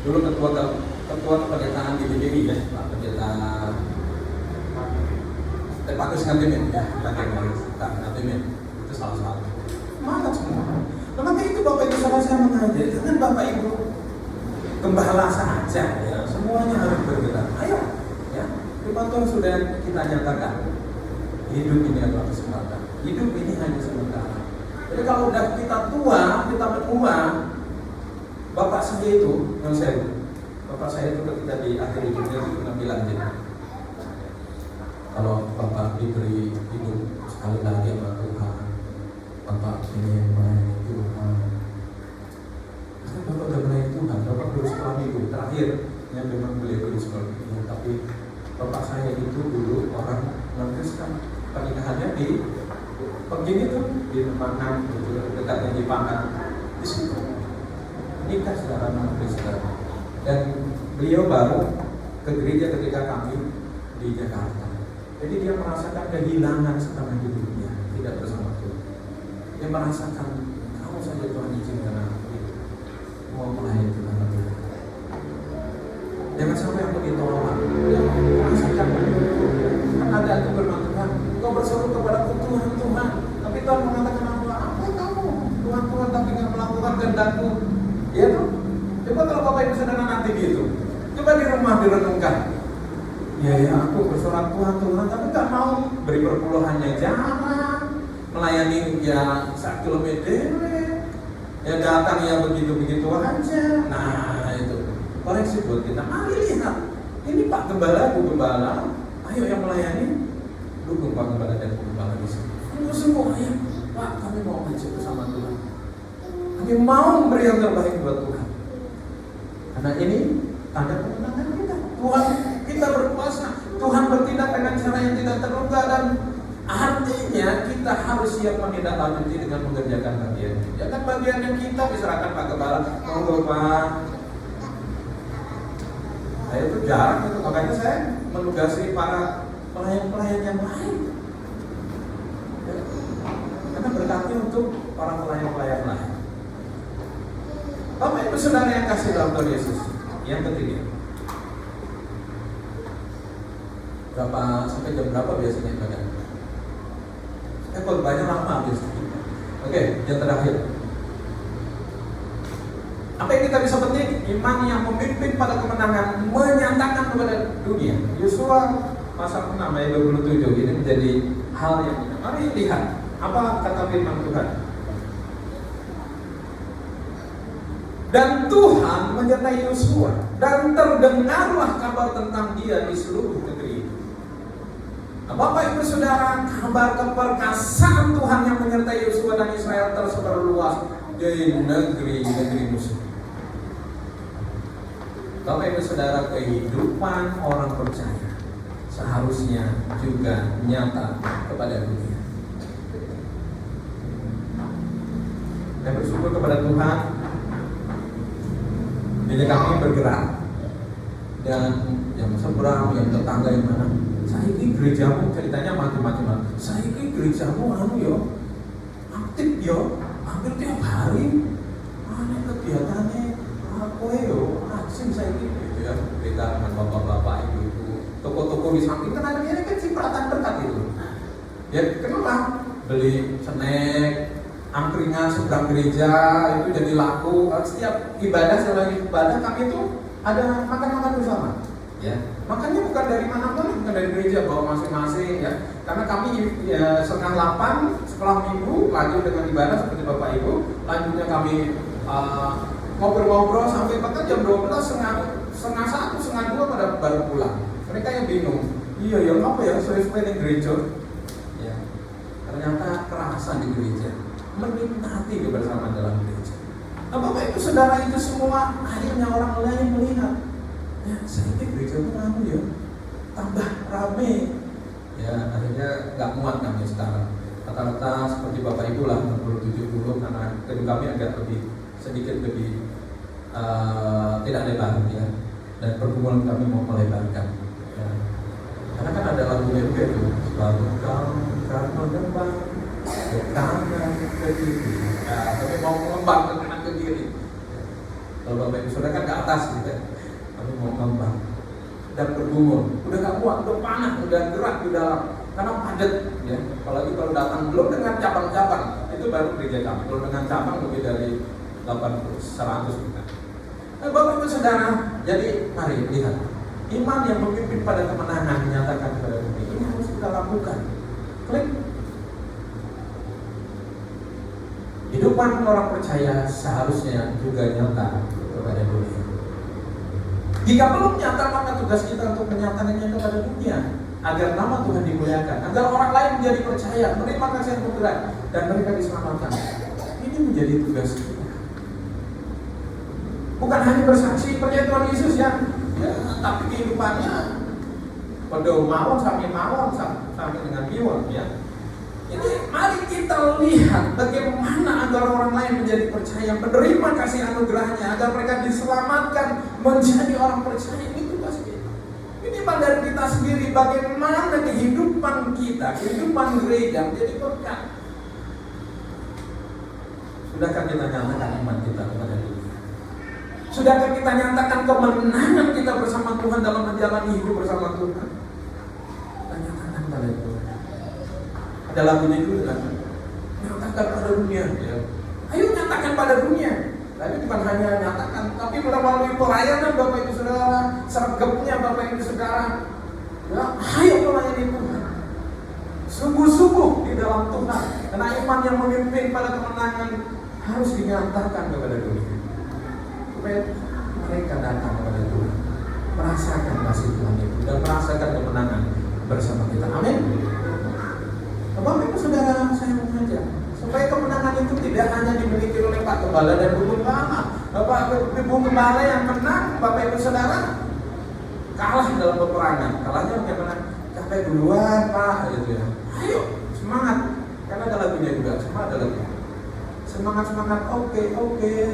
dulu ketua kependetaan di BDI ya, Pak Pendeta Stefanus Ngatimin ya, Ngatimin itu salah satu. Semangat semua. Maka itu Bapak Ibu salah saya mengajar, jangan Bapak Ibu gembala saja ya, semuanya harus bergerak. Ayo ya, firman Tuhan sudah kita nyatakan, hidup ini adalah kesempatan, hidup ini hanya sementara. Jadi kalau udah kita tua, kita menua, bapak saya itu, bapak saya itu ketika di akhir hidupnya itu pernah bilang gini, kalau bapak diberi hidup sekali lagi sama Tuhan, bapak ingin melayani Tuhan. Karena bapak udah melayani Tuhan, bapak baru sekolah minggu terakhir yang memang beliau dulu sekolah minggu. Tapi bapak saya itu dulu orang non-Kristen, pernikahannya di begini tuh di Pangan, dekatnya di Pangan, di situ nikah secara non-Kristen. Dan beliau baru ke gereja ketika kami di Jakarta. Jadi dia merasakan kehilangan setengah hidupnya tidak bersama Tuhan. Dia merasakan, kamu saja Tuhan izinkan aku mau melayani Tuhan lagi. Jangan sampai aku ditolak. Dia merasakan kan ada itu firman Tuhan, kau berseru kepadaku Tuhan, Tuhan. Tapi Tuhan mengatakan apa kamu? Tuhan tapi nggak melakukan kehendakku. Ya tuh. Coba kalau Bapak Ibu Saudara nanti gitu. Coba di rumah direnungkan. Ya aku bersorak Tuhan, tapi nggak mau beri perpuluhannya jarang, melayani ya 1 kilometer, ya datang ya begitu aja. Nah itu koreksi buat kita. Mari lihat, ini Pak Gembala, Bu Gembala, ayo yang melayani, dukung Pak Gembala dan Bu Gembala di sini. Semua ya, Pak kami mau maju bersama Tuhan, kami mau memberi yang terbaik buat Tuhan. Karena ini tanda kemenangan kita. Tuhan kita berkuasa, Tuhan bertindak dengan cara yang tidak terduga dan artinya kita harus siap menindaklanjuti dengan mengerjakan bagian. Jangan bagian yang kita diserahkan Pak Gembala, monggo Pak. Saya itu jarang itu, makanya saya menugasi para pelayan-pelayan yang lain. Karena berkati untuk para pelayan-pelayan lain. Bapak Ibu Saudara yang kasih dalam Tuhan Yesus. Yang ketiga, sampai jam berapa biasanya ibadah? Khotbahnya lama biasanya. Oke, yang terakhir. Apa yang kita bisa petik? Iman yang memimpin pada kemenangan, menyatakan kepada dunia. Yosua pasal 6 ayat 27 ini menjadi hal yang benar. Mari lihat apa kata firman Tuhan. Dan Tuhan menyertai Yosua, dan terdengarlah kabar tentang dia di seluruh negeri itu. Nah, Bapak Ibu Saudara, kabar keperkasaan Tuhan yang menyertai Yosua dan Israel tersebar luas di negeri-negeri musuh. Bapak Ibu Saudara, kehidupan orang percaya seharusnya juga nyata kepada dunia. Saya bersyukur kepada Tuhan. Jadi kami bergerak dan yang seberang, yang tetangga yang mana, saya ini gerejamu ceritanya macam-macam. Saya ini gerejamu aktif hampir tiap hari. Mana kegiatannya aku asing saya ini gitu ya. Beda dengan bapak-bapak ibu-ibu. Toko-toko di samping kan ada ini kan cipratan berkat itu. Ya kenapa? Beli snack, angkringan seberang gereja itu jadi laku. Setiap ibadah selain ibadah kami itu ada makan-makan bersama. Ya, makannya bukan dari mana-mana, bukan dari gereja, bawa masing-masing ya. Karena kami ya, 7:30 sekolah minggu lanjut dengan ibadah seperti Bapak Ibu. Lanjutnya kami ngobrol-ngobrol sampai petang jam 12, setengah 1, setengah 2 pada baru pulang. Mereka yang bingung. Iya ya, apa ya, sore-sore di gereja. Ya, ternyata kerasan di gereja, menikmati kebersamaan dalam gereja. Nah, Bapak Ibu Saudara, itu semua akhirnya orang lain melihat, ya saya pikir gereja itu ngamu ya, tambah rame. Ya, akhirnya nggak muat kami sekarang. Rata-rata seperti Bapak Ibu lah, 60-70, karena gedung kami agak sedikit lebih tidak lebar ya, dan pergumulan kami mau melebarkan ya. Karena kan ada lagunya juga itu, selalu kau akan mengembang ke kanan ke kiri ya, tapi mau mengembang ke kanan ke kiri ya. Kalau Bapak Ibu Saudara kan ke atas gitu ya, kami mau mengembang dan bergumul, udah gak kuat, udah panas, udah gerak di dalam karena padat ya. Apalagi kalau datang belum dengan cabang-cabang, itu baru gereja kami. Kalau dengan cabang lebih dari 100 kita. Nah, Bapak Ibu Saudara, jadi mari lihat, iman yang memimpin pada kemenangan dinyatakan kepada dunia. Ini harus kita lakukan. Klik. Hidupan orang percaya seharusnya juga nyata kepada dunia. Jika belum nyata, maka tugas kita untuk menyatakannya kepada dunia, agar nama Tuhan dimuliakan, agar orang lain menjadi percaya, menerima kasih yang bergerak, dan mereka diselamatkan. Ini menjadi tugas kita. Bukan hanya bersaksi percaya Tuhan Yesus ya, tapi kehidupannya pada mawon sampai dengan miwon ya. Ini mari kita lihat bagaimana agar orang lain menjadi percaya, menerima kasih anugerahnya, agar mereka diselamatkan menjadi orang percaya. Ini tugas kita. Ini dari kita sendiri, bagaimana kehidupan kita, kehidupan gereja menjadi berkat. Sudahkah kita nyatakan iman kita kepada Tuhan? Sudahkah kita nyatakan kemenangan kita bersama Tuhan dalam menjalani hidup bersama Tuhan? Kita nyatakan pada Tuhan. Ada lagunya juga kan? Nyatakan pada dunia ya. Ayo nyatakan pada dunia. Tapi bukan hanya nyatakan, tapi melalui pelayanan Bapak Ibu Saudara, sergapnya Bapak Ibu Saudara ya, ayo melayani Tuhan sungguh-sungguh di dalam Tuhan. Karena iman yang memimpin pada kemenangan harus dinyatakan kepada dunia, supaya mereka datang kepada Tuhan, merasakan kasih Tuhan itu dan merasakan kemenangan bersama kita. Amin. Bapak Ibu Saudara, saya mengajak supaya kemenangan itu tidak hanya dimiliki oleh Pak Gembala dan Bu Gembala. Bapak Ibu Gembala yang menang, Bapak Ibu Saudara kalah dalam peperangan. Kalahnya bagaimana? Capek duluan Pak, gitu ya. Ayo semangat, karena ada lagunya juga, semua ada lagu. Semangat, oke,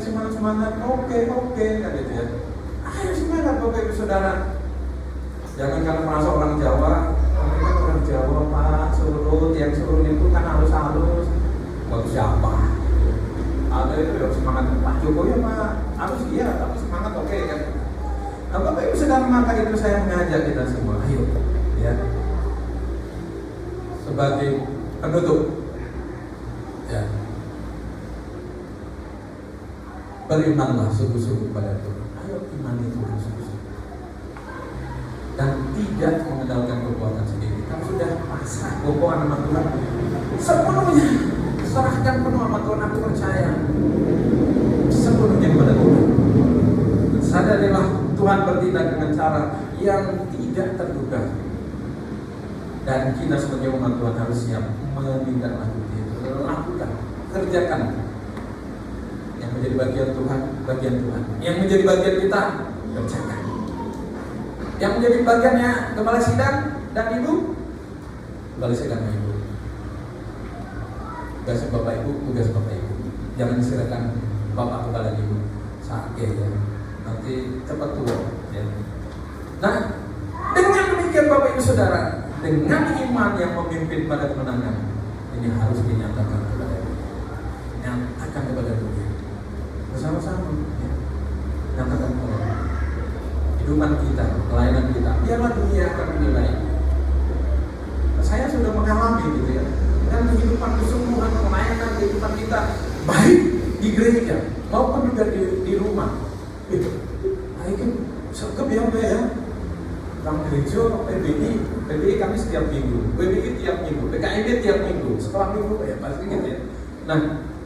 semangat, oke, kan gitu ya. Ayo semangat Bapak Ibu Saudara. Jangan kalau merasa orang Jawa, mereka orang Jawa Pak, surut, yang surut itu kan halus-halus. Bagus siapa? Ada itu semangat Pak Jokowi Pak, halus iya, tapi semangat oke kan. Nah, Bapak Ibu Saudara, maka itu saya mengajak kita semua, ayo ya. Sebagai penutup ya, berimanlah sungguh-sungguh pada Tuhan. Ayo iman itu sungguh-sungguh dan tidak mengandalkan kekuatan sendiri. Kamu sudah pasrah bokohan sama Tuhan sepenuhnya, serahkan penuh sama Tuhan. Aku percaya sepenuhnya kepada Tuhan. Sadarilah Tuhan bertindak dengan cara yang tidak terduga, dan kita sebagai umat Tuhan harus siap menindaklanjuti, lakukan, kerjakan. Yang menjadi bagian Tuhan, bagian Tuhan. Yang menjadi bagian kita, kerjakan. Yang menjadi bagiannya Gembala Sidang dan Ibu, Gembala Sidang dan Ibu. Tugas Bapak Ibu, tugas Bapak Ibu. Jangan diserahkan Bapak Gembala Ibu sakit ya, nanti cepat tua ya. Nah, dengan demikian Bapak Ibu Saudara, dengan iman yang memimpin pada kemenangan, ini harus dinyatakan kepada dunia. Nyatakan kepada dunia bersama-sama ya. Nyatakan kepada kehidupan kita, pelayanan kita, biarlah dunia akan menilai. Saya sudah mengalami gitu ya, dan kehidupan kesungguhan pelayanan kehidupan kita baik di gereja maupun juga di rumah gitu. Nah itu sergap ya dalam gereja, PBI kami setiap minggu, PBI tiap minggu, PKIB tiap minggu, setelah minggu ya pasti gitu ya. Nah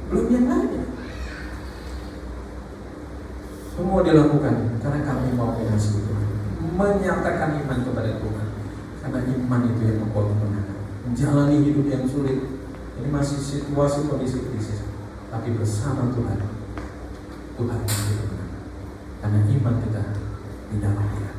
belum yang lainnya. Semua mau dilakukan karena kami mau mengasihi Tuhan, menyatakan iman kepada Tuhan. Karena iman itu yang membawa kemenangan. Menjalani hidup yang sulit, ini masih situasi kondisi krisis, tapi bersama Tuhan, Tuhan memberi kemenangan. Karena iman kita di dalam Dia.